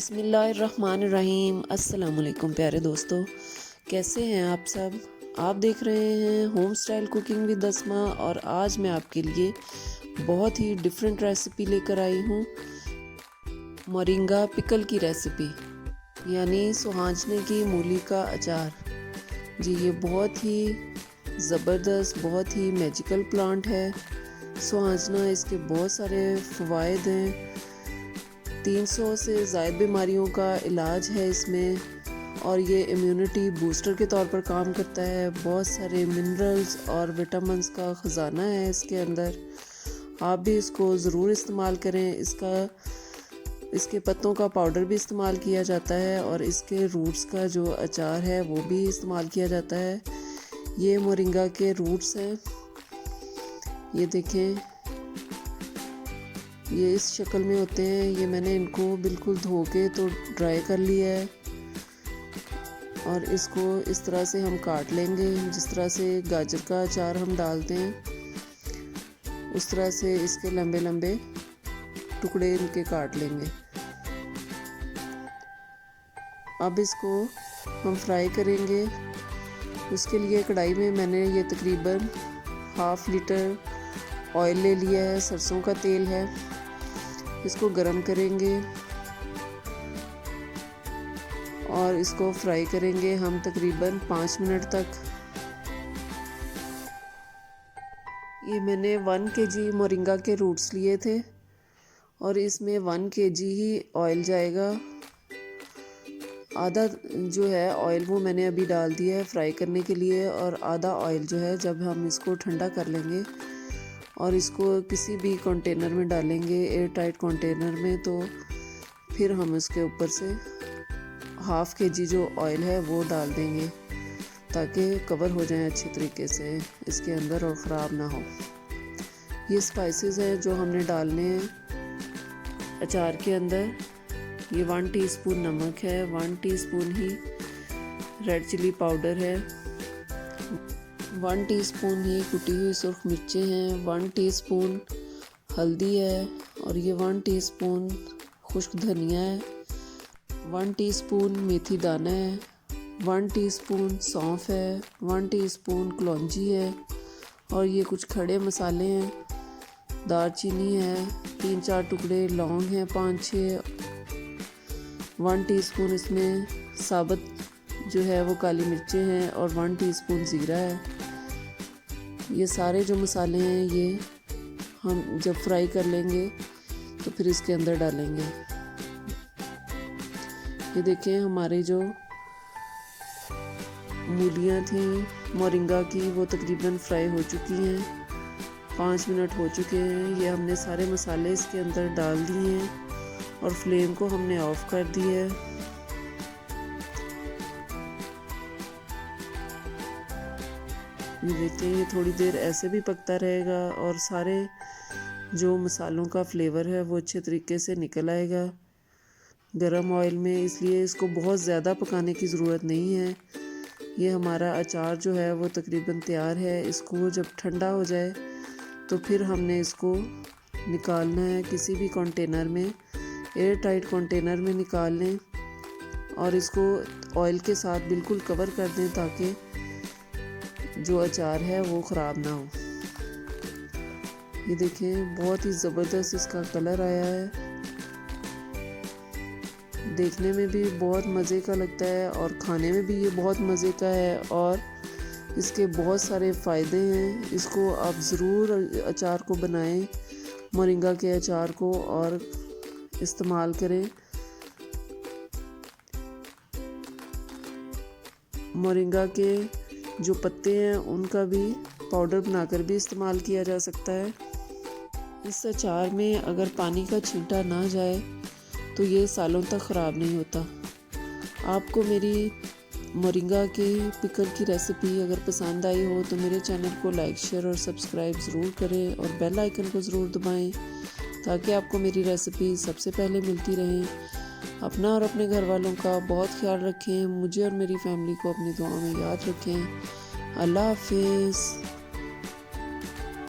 बिस्मिल्लाहिर्रहमानिर्रहीम। अस्सलाम वालेकुम प्यारे दोस्तों, कैसे हैं आप सब। आप देख रहे हैं होम स्टाइल कुकिंग विद अस्मा और आज मैं आपके लिए बहुत ही डिफरेंट रेसिपी लेकर आई हूँ। मोरिंगा पिकल की रेसिपी यानी सुहांजने की मूली का अचार। जी ये बहुत ही ज़बरदस्त, बहुत ही मैजिकल प्लांट है। सुहांजना इसके बहुत सारे फ़वाइद हैं। 300 से ज़ायद बीमारियों का इलाज है इसमें और ये इम्यूनिटी बूस्टर के तौर पर काम करता है। बहुत सारे मिनरल्स और विटामिन्स का ख़जाना है इसके अंदर। आप भी इसको ज़रूर इस्तेमाल करें। इसके पत्तों का पाउडर भी इस्तेमाल किया जाता है और इसके रूट्स का जो अचार है वो भी इस्तेमाल किया जाता है। ये मोरिंगा के रूट्स हैं, ये देखें, ये इस शक्ल में होते हैं। ये मैंने इनको बिल्कुल धो के तो ड्राई कर लिया है और इसको इस तरह से हम काट लेंगे। जिस तरह से गाजर का अचार हम डालते हैं उस तरह से इसके लंबे लंबे टुकड़े इनके काट लेंगे। अब इसको हम फ्राई करेंगे। उसके लिए कढ़ाई में मैंने ये तकरीबन 1/2 लीटर ऑयल ले लिया है, सरसों का तेल है। इसको गरम करेंगे और इसको फ्राई करेंगे हम तकरीबन 5 मिनट तक। ये मैंने 1 kg मोरिंगा के रूट्स लिए थे और इसमें 1 kg ही ऑयल जाएगा। आधा जो है ऑयल वो मैंने अभी डाल दिया है फ्राई करने के लिए और आधा ऑयल जो है जब हम इसको ठंडा कर लेंगे और इसको किसी भी कंटेनर में डालेंगे, एयर टाइट कंटेनर में, तो फिर हम इसके ऊपर से 1/2 kg जो ऑयल है वो डाल देंगे ताकि कवर हो जाए अच्छे तरीके से इसके अंदर और ख़राब ना हो। ये स्पाइसेस हैं जो हमने डालने हैं अचार के अंदर। ये 1 टीस्पून नमक है, 1 टीस्पून ही रेड चिली पाउडर है, 1 टीस्पून ही कुटी हुई सुर्ख मिर्चें हैं, 1 टीस्पून हल्दी है और ये 1 टीस्पून खुश्क धनिया है, 1 टीस्पून मेथी दाना है, 1 टीस्पून सौंफ है, 1 टीस्पून कलौंजी है और ये कुछ खड़े मसाले हैं। दालचीनी है, 3-4 टुकड़े लौंग हैं, 5-6, 1 टीस्पून इसमें साबुत जो है वो काली मिर्चें हैं और 1 टीस्पून ज़ीरा है। ये सारे जो मसाले हैं ये हम जब फ्राई कर लेंगे तो फिर इसके अंदर डालेंगे। ये देखें हमारी जो मूलियाँ थी मोरिंगा की वो तकरीबन फ्राई हो चुकी हैं। 5 मिनट हो चुके हैं। ये हमने सारे मसाले इसके अंदर डाल दिए हैं और फ्लेम को हमने ऑफ कर दिया है। ये देखते हैं, ये थोड़ी देर ऐसे भी पकता रहेगा और सारे जो मसालों का फ्लेवर है वो अच्छे तरीके से निकल आएगा गरम ऑयल में। इसलिए इसको बहुत ज़्यादा पकाने की ज़रूरत नहीं है। ये हमारा अचार जो है वो तकरीबन तैयार है। इसको जब ठंडा हो जाए तो फिर हमने इसको निकालना है किसी भी कंटेनर में, एयर टाइट कंटेनर में निकाल लें और इसको ऑयल के साथ बिल्कुल कवर कर दें ताकि जो अचार है वो ख़राब ना हो। ये देखें बहुत ही ज़बरदस्त इसका कलर आया है, देखने में भी बहुत मज़े का लगता है और खाने में भी ये बहुत मज़े का है और इसके बहुत सारे फ़ायदे हैं। इसको आप ज़रूर अचार को बनाएं, मोरिंगा के अचार को, और इस्तेमाल करें। मोरिंगा के जो पत्ते हैं उनका भी पाउडर बनाकर भी इस्तेमाल किया जा सकता है। इस अचार में अगर पानी का छींटा ना जाए तो ये सालों तक ख़राब नहीं होता। आपको मेरी मोरिंगा की पिकल की रेसिपी अगर पसंद आई हो तो मेरे चैनल को लाइक, शेयर और सब्सक्राइब ज़रूर करें और बेल आइकन को ज़रूर दबाएं ताकि आपको मेरी रेसिपी सबसे पहले मिलती रहे। अपना और अपने घर वालों का बहुत ख्याल रखें। मुझे और मेरी फैमिली को अपनी दुआओं में याद रखें। अल्लाह हाफिज़।